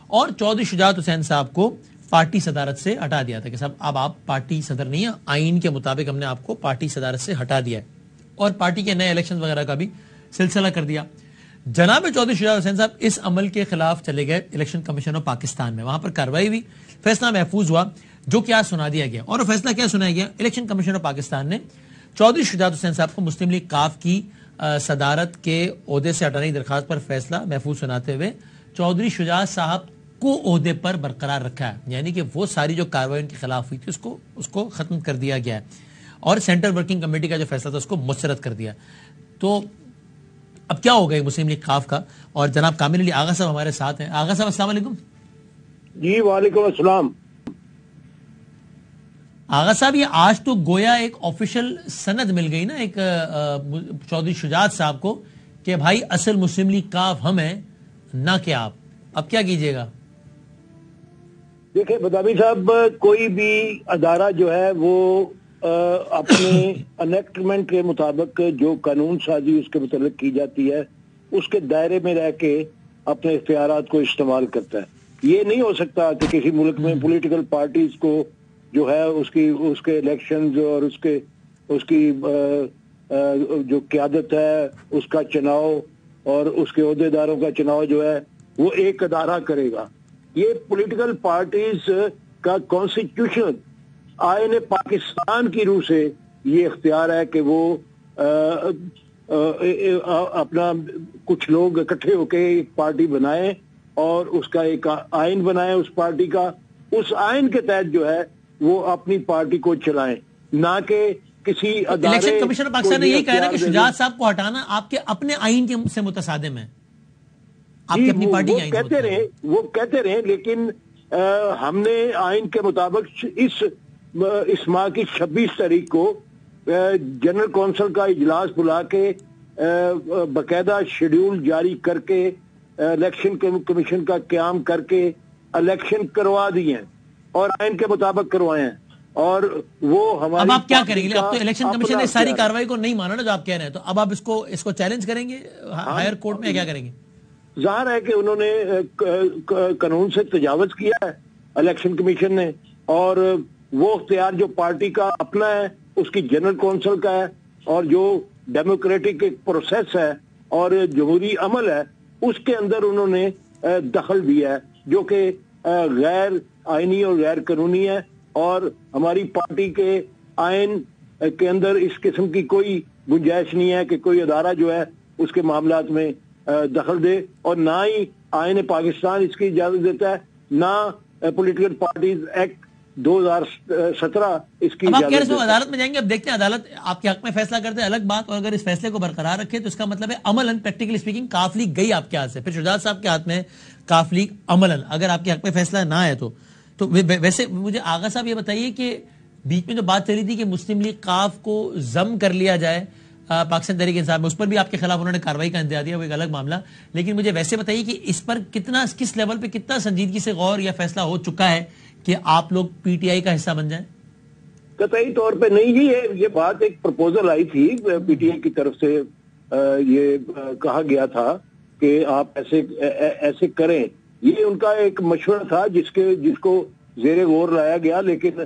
اور چودھری شجاعت حسین صاحب کو پارٹی صدارت سے ہٹا دیا تھا کہ صاحب اب آپ پارٹی صدر نہیں ہیں، آئین کے مطابق ہم نے آپ کو پارٹی صدارت سے ہٹا دیا ہے، اور پارٹی کے نئے الیکشن وغیرہ کا بھی سلسلہ کر دیا. جناب چودھری شجاعت حسین صاحب اس عمل کے خلاف چلے گئے الیکشن کمیشن آف پاکستان میں. وہاں پر کارروائی ہوئی، فیصلہ محفوظ ہوا، جو کیا سنا دیا گیا. اور فیصلہ کیا سنایا گیا؟ الیکشن کمیشن آف پاکستان نے چودھری شجاعت حسین صاحب کو مسلم لیگ قاف کی صدارت کے عہدے سے ہٹانے کی درخواست پر فیصلہ محفوظ سناتے ہوئے چودھری شجاعت صاحب کو عہدے پر برقرار رکھا ہے. یعنی کہ وہ ساری جو کارروائی ان کے خلاف ہوئی تھی اس کو ختم کر دیا گیا ہے، اور سینٹرل ورکنگ کمیٹی کا جو فیصلہ تھا اس کو مسترد کر دیا. تو اب کیا ہوگا مسلم لیگ قاف کا؟ اور جناب کامر علی آغا صاحب ہمارے ساتھ ہیں. آغا صاحب السلام علیکم. جی وعلیکم السلام. آغا صاحب، یہ آج تو گویا ایک آفیشل سند مل گئی نا ایک چودھری شجاعت صاحب کو کہ بھائی اصل مسلم لیگ قاف ہم ہیں، نہ کہ آپ. اب کیا کیجئے گا؟ دیکھیں بدامی صاحب، کوئی بھی ادارہ جو ہے وہ اپنے انیکٹمنٹ کے مطابق جو قانون سازی اس کے متعلق کی جاتی ہے اس کے دائرے میں رہ کے اپنے اختیارات کو استعمال کرتا ہے. یہ نہیں ہو سکتا کہ کسی ملک میں پولیٹیکل پارٹیز کو جو ہے اس کے الیکشنز اور اس کی جو قیادت ہے، اس کا چناؤ اور اس کے عہدیداروں کا چناؤ جو ہے وہ ایک ادارہ کرے گا. یہ پولیٹیکل پارٹیز کا کانسٹیٹیوشن آئین پاکستان کی روح سے یہ اختیار ہے کہ وہ اپنا کچھ لوگ اکٹھے ہو کے ایک پارٹی بنائیں اور اس کا ایک آئین بنائیں اس پارٹی کا. اس آئین کے تحت جو ہے وہ اپنی پارٹی کو چلائیں, نہ کہ کسی ادارے. الیکشن کمیشن پاکستان نے یہی کہا نا کہ شجاعت صاحب کو ہٹانا آپ کے اپنے آئین سے متصادم ہے, آپ کی اپنی پارٹی کے آئین. وہ کہتے رہے لیکن ہم نے آئین کے مطابق اس ماہ کی 26 تاریخ کو جنرل کونسل کا اجلاس بلا کے باقاعدہ شیڈیول جاری کر کے الیکشن کمیشن کا قیام کر کے الیکشن کروا دیے ہیں اور آئین کے مطابق کروائے ہیں. اور وہ ہمارے اب آپ کیا کریں گے؟ اب تو الیکشن کمیشن نے ساری کاروائی کو نہیں مانا نا جو آپ کہہ رہے ہیں, تو اب آپ اس کو چیلنج کریں گے ہائر کورٹ میں, کیا کریں گے؟ ظاہر ہے کہ انہوں نے قانون سے تجاوز کیا ہے الیکشن کمیشن نے, اور وہ اختیار جو پارٹی کا اپنا ہے اس کی جنرل کونسل کا ہے, اور جو ڈیموکریٹک ایک پروسیس ہے اور جمہوری عمل ہے اس کے اندر انہوں نے دخل دیا ہے جو کہ غیر آئینی اور غیر قانونی ہے. اور ہماری پارٹی کے آئین کے اندر اس قسم کی کوئی گنجائش نہیں ہے کہ کوئی ادارہ جو ہے اس کے معاملات میں دخل دے, اور نہ ہی آئین پاکستان اس کی اجازت دیتا ہے, نہ پولیٹیکل پارٹیز ایکٹ 2017 اس کی اجازت دیتا ہے. عدالت میں جائیں گے, اب دیکھتے ہیں عدالت آپ کے حق میں فیصلہ کرتے ہیں الگ بات, اور اگر اس فیصلے کو برقرار رکھے تو اس کا مطلب ہے عملاً پریکٹیکلی اسپیکنگ کاف لیگ گئی آپ کے ہاتھ سے. پھر شجاعت صاحب کے ہاتھ میں کاف لیگ عملاً اگر آپ کے حق میں فیصلہ نہ ہے تو ویسے مجھے آغا صاحب یہ بتائیے کہ بیچ میں جو بات چلی تھی کہ مسلم لیگ قاف کو ضم کر لیا جائے پاکستان تحریک انصاف میں, اس پر بھی آپ کے خلاف انہوں نے کاروائی کا انتہا دیا, وہ ایک الگ معاملہ. لیکن مجھے ویسے بتائیے کہ اس پر کس لیول پہ کتنا سنجیدگی سے غور یا فیصلہ ہو چکا ہے کہ آپ لوگ پی ٹی آئی کا حصہ بن جائیں؟ قطعی طور پہ نہیں جی, یہ بات ایک پرپوزل آئی تھی پی ٹی آئی کی طرف سے, یہ کہا گیا تھا کہ آپ ایسے کریں. یہ ان کا ایک مشورہ تھا جس کو زیر غور لایا گیا, لیکن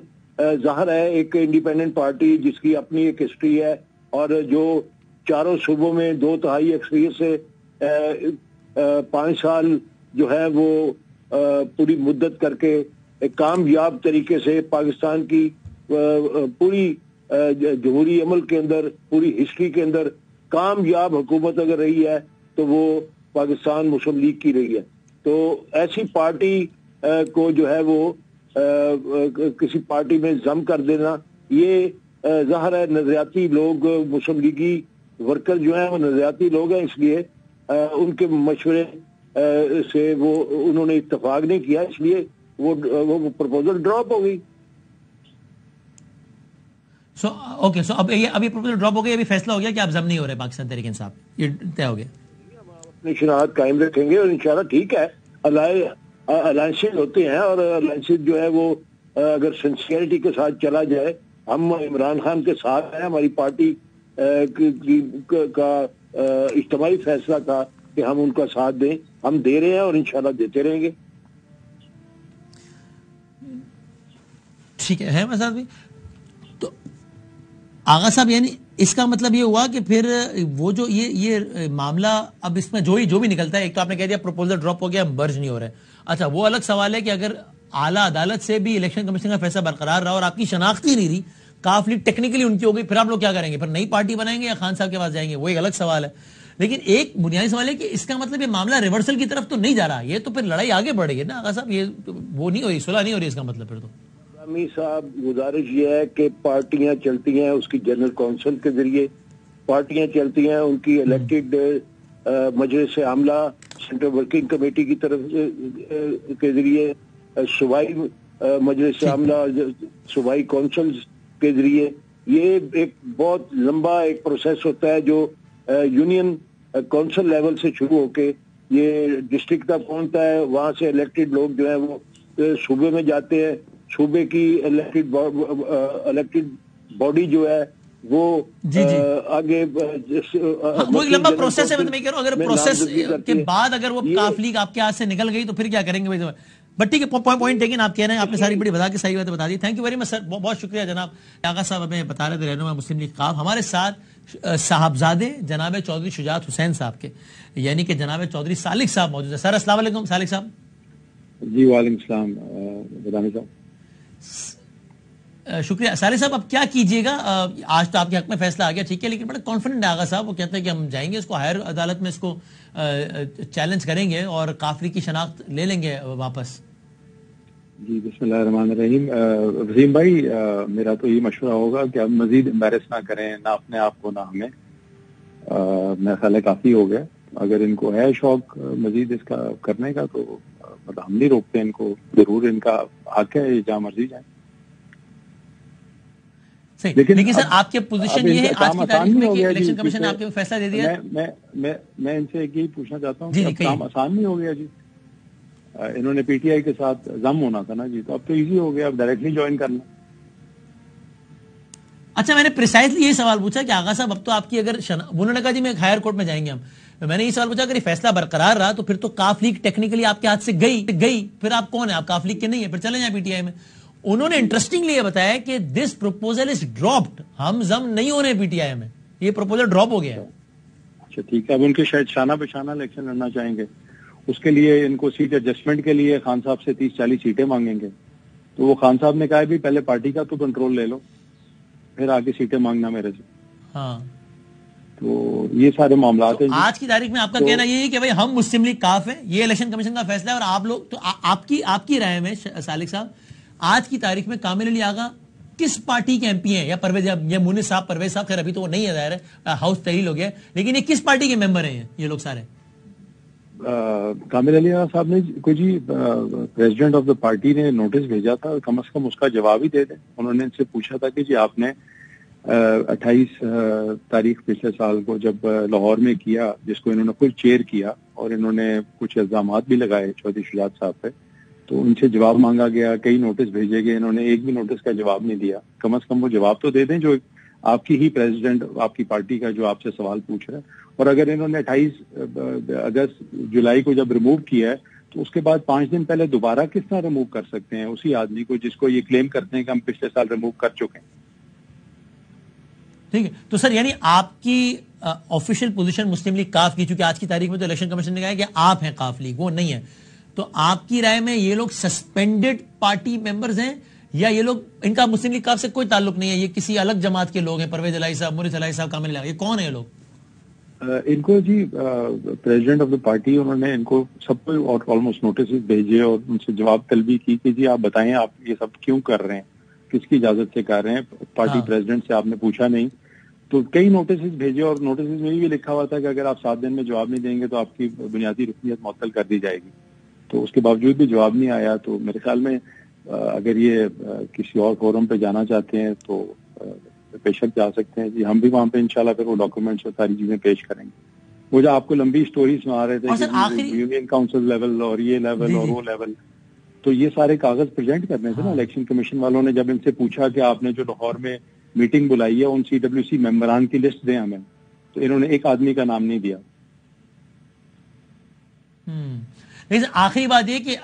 ظاہر ہے ایک انڈیپینڈنٹ پارٹی جس کی اپنی ایک ہسٹری ہے اور جو چاروں صوبوں میں 2/3 اکثریت سے 5 سال جو ہے وہ پوری مدت کر کے کامیاب طریقے سے پاکستان کی پوری جمہوری عمل کے اندر, پوری ہسٹری کے اندر کامیاب حکومت اگر رہی ہے تو وہ پاکستان مسلم لیگ کی رہی ہے. تو ایسی پارٹی کو جو ہے وہ کسی پارٹی میں ضم کر دینا, یہ ظاہر ہے نظریاتی لوگ, مسلم لیگی ورکر جو ہیں وہ نظریاتی لوگ ہیں, اس لیے ان کے مشورے سے وہ انہوں نے اتفاق نہیں کیا, اس لیے وہ پروپوزل ڈراپ ہو گئی. سو اب یہ پروپوزل ڈراپ ہو گئی, ابھی فیصلہ ہو گیا کہ آپ ضم نہیں ہو رہے پاکستان تحریک انصاف, یہ طے ہو گیا. اپنی شناخت قائم رکھیں گے اور انشاءاللہ ٹھیک ہے, الائنسز ہوتے ہیں اور الائنسز جو ہے وہ اگر سنسیئرٹی کے ساتھ چلا جائے, ہم عمران خان کے ساتھ ہیں, ہماری پارٹی کا اجتماعی فیصلہ تھا کہ ہم ان کا ساتھ دیں, ہم دے رہے ہیں اور انشاءاللہ دیتے رہیں گے. ٹھیک ہے مسعود بھائی, تو آغا صاحب یعنی اس کا مطلب یہ ہوا کہ پھر وہ جو یہ معاملہ اب اس میں جو بھی نکلتا ہے, ایک تو آپ نے کہہ دیا پروپوزل ڈراپ ہو گیا, ہم برج نہیں ہو رہے. اچھا وہ الگ سوال ہے کہ اگر اعلیٰ عدالت سے بھی الیکشن کمیشن کا فیصلہ برقرار رہا اور آپ کی شناخت ہی نہیں رہی, کاف لیگ ٹیکنیکلی ان کی ہو گئی, پھر آپ لوگ کیا کریں گے؟ پھر نئی پارٹی بنائیں گے یا خان صاحب کے پاس جائیں گے؟ وہ ایک الگ سوال ہے. لیکن ایک بنیادی سوال ہے کہ اس کا مطلب یہ معاملہ ریورسل کی طرف تو نہیں جا رہا, یہ تو پھر لڑائی آگے بڑھ رہی ہے نا آغا صاحب, یہ وہ نہیں ہو رہی, صلح نہیں ہو رہی, اس کا مطلب پھر تو صاحب گزارش یہ ہے کہ پارٹیاں چلتی ہیں اس کی جنرل کونسل کے ذریعے, پارٹیاں چلتی ہیں ان کی الیکٹڈ مجلس عاملہ سینٹرل ورکنگ کمیٹی کی طرف کے ذریعے, صوبائی مجلس عاملہ صوبائی کونسلز کے ذریعے. یہ ایک بہت لمبا ایک پروسیس ہوتا ہے جو یونین کونسل لیول سے شروع ہو کے یہ ڈسٹرکٹ تک پہنچتا ہے, وہاں سے الیکٹڈ لوگ جو ہیں وہ صوبے میں جاتے ہیں, صوبے کی الیکٹڈ باڈی جو ہے وہ آگے وہ ایک لمبا پروسیس ہے. میں کہہ رہا ہوں اگر پروسیس کے بعد اگر وہ کاف لیگ آپ کے ہاتھ سے نکل گئی تو پھر کیا کریں گے؟ بٹ ٹھیک ہے, پوائنٹ ٹیکن, آپ کہہ رہے ہیں, آپ نے ساری بڑی بتا کے صحیح باتیں بتا دی. تھینک یو ویری مچ سر, بہت شکریہ جناب. آغا صاحب ہمیں بتا رہے تھے رہنما مسلم لیگ قاف. ہمارے ساتھ صاحبزادے جناب چودھری شجاعت حسین صاحب کے، یعنی کہ جناب چودھری سالک صاحب موجود ہے. سر السلام علیکم سالک صاحب. جی وعلیکم السلام بدامی صاحب. شکریہ سالک صاحب. اب کیا کیجیے گا؟ آج تو آپ کے حق میں فیصلہ آ گیا ٹھیک ہے، لیکن بڑا کانفیڈنٹ ہے آغا صاحب. وہ کہتے ہیں کہ ہم جائیں گے اس کو ہائر عدالت میں اس کو چیلنج کریں گے اور قافلی کی شناخت لے لیں گے واپس. جی بسم اللہ الرحمن الرحیم. وسیم بھائی میرا تو یہ مشورہ ہوگا کہ آپ مزید امبیرس نہ کریں، نہ اپنے آپ کو نہ ہمیں. میرا خیال ہے کافی ہو گیا. اگر ان کو ہے شوق مزید اس کا کرنے کا تو مطلب ہم نہیں روکتے ان کو، ضرور ان کا حق ہے جہاں مرضی جائیں. لیکن سر آپ کے پوزیشن یہ ہے آج کی تاریخ میں کہ الیکشن کمیشن نے آپ کے فیصلہ دے دیا. میں ان سے ایک ہی پوچھنا چاہتا ہوں کہ کام آسان نہیں ہو گیا جی؟ انہوں نے پی ٹی آئی کے ساتھ ضم ہونا تھا نا جی، تو اب تو ایزی ہو گیا، اب ڈائریکٹلی جوائن کرنا. اچھا میں نے پریسائزلی یہی سوال پوچھا کہ آغا صاحب اب تو آپ کی اگر انہوں نے کہا جی میں ہائر کورٹ میں جائیں گے ہم. میں نے یہ سوال پوچھا اگر یہ فیصلہ برقرار رہا تو پھر تو کاف لیگ ٹیکنیکلی آپ کے ہاتھ سے گئی، پھر آپ کون ہیں؟ آپ کاف لیگ کے نہیں ہیں، پھر چلے جائیں پی ٹی آئی میں. انہوں نے انٹرسٹنگلی یہ بتایا کہ دس پروپوزل از ڈراپڈ، ہم ضم نہیں ہونے پی ٹی آئی میں، یہ پروپوزل ڈراپ ہو گیا ہے. اچھا ٹھیک ہے. اب ان کے شاید شانہ بہ شانہ الیکشن لڑنا چاہیں گے، اس کے لیے ان کو سیٹ ایڈجسٹمنٹ کے لیے خان صاحب سے 30-40 سیٹیں مانگیں گے. تو وہ خان صاحب نے کہا بھی پہلے پارٹی کا تو کنٹرول لے لو، پھر آگے سیٹیں مانگنا میرے سے. ہاں تو یہ سارے معاملات ہیں. آج کی تاریخ میں آپ کا کہنا یہ ہے کہ بھائی ہم مسلم لیگ کاف ہیں، یہ الیکشن کمیشن کا فیصلہ ہے، اور آپ لوگ تو آپ کی رائے میں سالک صاحب آج کی تاریخ میں کامل علی آغا کس پارٹی کے ایم پی ہیں؟ یا پرویز یا مونس صاحب، پرویز صاحب خیر ابھی تو وہ نہیں ہے ظاہر ہے، ہاؤس تحلیل ہو گیا، لیکن یہ کس پارٹی کے ممبر ہیں یہ لوگ سارے؟ کامل علی صاحب نے کوئی جی پریزیڈنٹ آف دا پارٹی نے نوٹس بھیجا تھا، کم از کم اس کا جواب ہی دے دیں. انہوں نے ان سے پوچھا تھا کہ جی آپ نے 28 تاریخ پچھلے سال کو جب لاہور میں کیا، جس کو انہوں نے خود چیئر کیا اور انہوں نے کچھ الزامات بھی لگائے چودھری شجاعت صاحب پہ، تو ان سے جواب مانگا گیا، کئی نوٹس بھیجے گئے، انہوں نے ایک بھی نوٹس کا جواب نہیں دیا. کم از کم وہ جواب تو دے دیں جو آپ کی ہی پریزیڈنٹ آپ کی پارٹی کا جو آپ سے سوال پوچھ رہا ہے. اور اگر انہوں نے 28 جولائی کو جب ریموو کیا ہے تو اس کے بعد 5 دن پہلے دوبارہ کس طرح ریموو کر سکتے ہیں اسی آدمی کو جس کو یہ کلیم کرتے ہیں کہ ہم پچھلے سال ریموو کر چکے ہیں؟ ٹھیک ہے. تو سر یعنی آپ کی آفیشیل پوزیشن مسلم لیگ کاف کی، چونکہ آج کی تاریخ میں تو الیکشن کمیشن نے کہا ہے کہ آپ ہیں کاف لیگ، وہ نہیں ہے، تو آپ کی رائے میں یہ لوگ سسپینڈڈ پارٹی ممبرز ہیں یا یہ لوگ ان کا مسلم لیگ کاف سے کوئی تعلق نہیں ہے، یہ کسی الگ جماعت کے لوگ ہیں؟ پرویز الہی صاحب، مونس الہی صاحب، کامل الہی، یہ کون ہیں یہ لوگ؟ ان کو جی پریزیڈنٹ آف دا پارٹی انہوں نے ان کو سب کو اور آلموسٹ نوٹس بھیجے اور ان سے جواب طلبی کی کہ جی آپ بتائیں آپ یہ سب کیوں کر رہے ہیں، کس کی اجازت سے کر رہے ہیں، پارٹی پریزیڈنٹ سے آپ نے پوچھا نہیں. تو کئی نوٹس بھیجے اور نوٹس میں بھی لکھا ہوا تھا کہ اگر آپ 7 دن میں جواب نہیں دیں گے تو آپ کی بنیادی رکنیت معطل کر دی جائے گی. تو اس کے باوجود بھی جواب نہیں آیا. تو میرے خیال میں اگر یہ کسی اور فورم پہ جانا چاہتے ہیں تو بے شک جا سکتے ہیں جی. ہم بھی وہاں پہ انشاءاللہ پھر وہ ڈاکومنٹس اور ساری چیزیں پیش کریں گے. وہ جو آپ کو لمبی سٹوری سنا رہے تھے کہ یونین کاؤنسل لیول اور یہ لیول اور وہ لیول، تو یہ سارے کاغذ پریزنٹ کرنے تھے نا الیکشن کمیشن والوں نے. جب ان سے پوچھا کہ آپ نے جو لاہور میں میٹنگ بلائی ہے ان سی ڈبلیو سی ممبران کی لسٹ دیں ہمیں، تو انہوں نے ایک آدمی کا نام نہیں دیا. لیکن آخری بات یہ کہ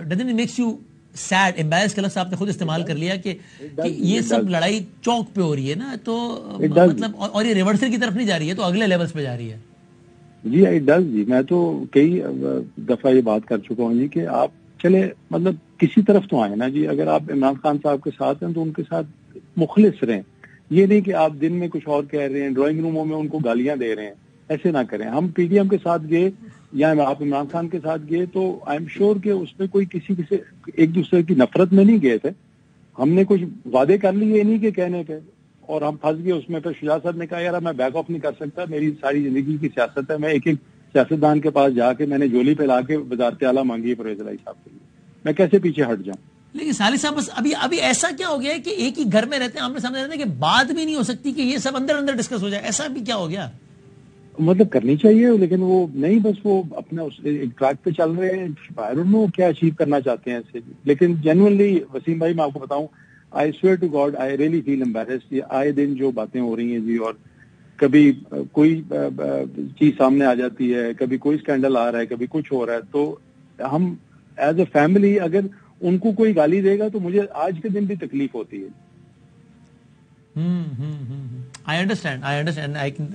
doesn't it makes you said, embarrass کا لفظ آپ نے خود استعمال کر لیا کہ یہ سب لڑائی چوک پہ ہو رہی ہے نا، تو مطلب اور یہ ریورسل کی طرف نہیں جا رہی ہے، تو اگلے لیولز پہ جا رہی ہے. جی اٹ ڈز جی. میں تو کئی دفعہ یہ بات کر چکا ہوں جی کہ آپ چلے مطلب کسی طرف تو آئے نا جی. اگر آپ عمران خان صاحب کے ساتھ ہیں تو ان کے ساتھ مخلص رہیں. یہ نہیں کہ آپ دن میں کچھ اور کہہ رہے ہیں، ڈرائنگ روموں میں ان کو گالیاں دے رہے ہیں، ایسے نہ کریں. ہم پی ڈی ایم کے ساتھ گئے یا آپ عمران خان کے ساتھ گئے تو آئی ایم شیور کہ اس میں کوئی کسی ایک دوسرے کی نفرت میں نہیں گئے تھے. ہم نے کچھ وعدے کر لیے نہیں کہ کہنے پہ، اور ہم پھنس گئے اس میں. پھر شجاعت صاحب نے کہا یار میں بیک آف نہیں کر سکتا، میری ساری زندگی کی سیاست ہے، میں ایک سیاستدان کے پاس جا کے میں نے جولی پہ لا کے وزارت اعلیٰ مانگی ہے پرویز الہی صاحب کے لیے، میں کیسے پیچھے ہٹ جاؤں؟ لیکن سالک صاحب بس ابھی ایسا کیا ہو گیا ہے کہ ایک ہی گھر میں رہتے ہیں، آمنے سامنے رہتے ہیں، کہ بات بھی نہیں ہو سکتی کہ یہ سب اندر ڈسکس ہو جائے؟ ایسا بھی کیا ہو گیا؟ مطلب کرنی چاہیے لیکن وہ نہیں، بس وہ اپنا ایک ٹریک پہ چل رہے ہیں. آئی ڈونٹ نو کیا اچیو کرنا چاہتے ہیں اس سے. لیکن جینوئنلی وسیم بھائی میں آپ کو بتاؤں، I swear to God I really feel embarrassed. آئے دن جو باتیں ہو رہی ہیں جی، اور کبھی کوئی چیز سامنے آ جاتی ہے، کبھی کوئی اسکینڈل آ رہا ہے، کبھی کچھ ہو رہا ہے. تو ہم ایز اے فیملی اگر ان کو کوئی گالی دے گا تو مجھے آج کے دن بھی تکلیف ہوتی ہے. I understand. I can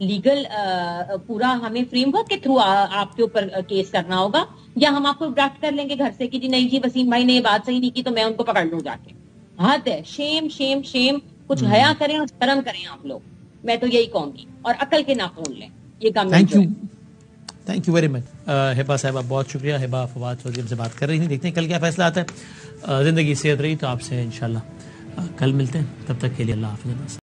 legal پورا ہمیں فریم ورک کے تھرو آپ کے اوپر کیس کرنا ہوگا، یا ہم آپ کو ڈرافٹ کر لیں گے گھر سے کہ جی نہیں جی وسیم بھائی نے یہ بات صحیح نہیں کی تو میں ان کو پکڑ لوں جا کے. حد ہے. شیم شیم شیم. کچھ حیا کریں اور شرم کریں آپ لوگ. میں تو یہی کہوں گی، اور عقل کے ناخون لیں. یہ کام تھینک یو ویری مچ ہبا صاحبہ، بہت شکریہ. ہبا فواد چودھری ہم سے بات کر رہی تھیں. دیکھتے ہیں کل کیا فیصلہ آتا ہے. زندگی صحت رہی تو آپ سے انشاءاللہ کل ملتے ہیں. تب تک کے لیے اللہ حافظ.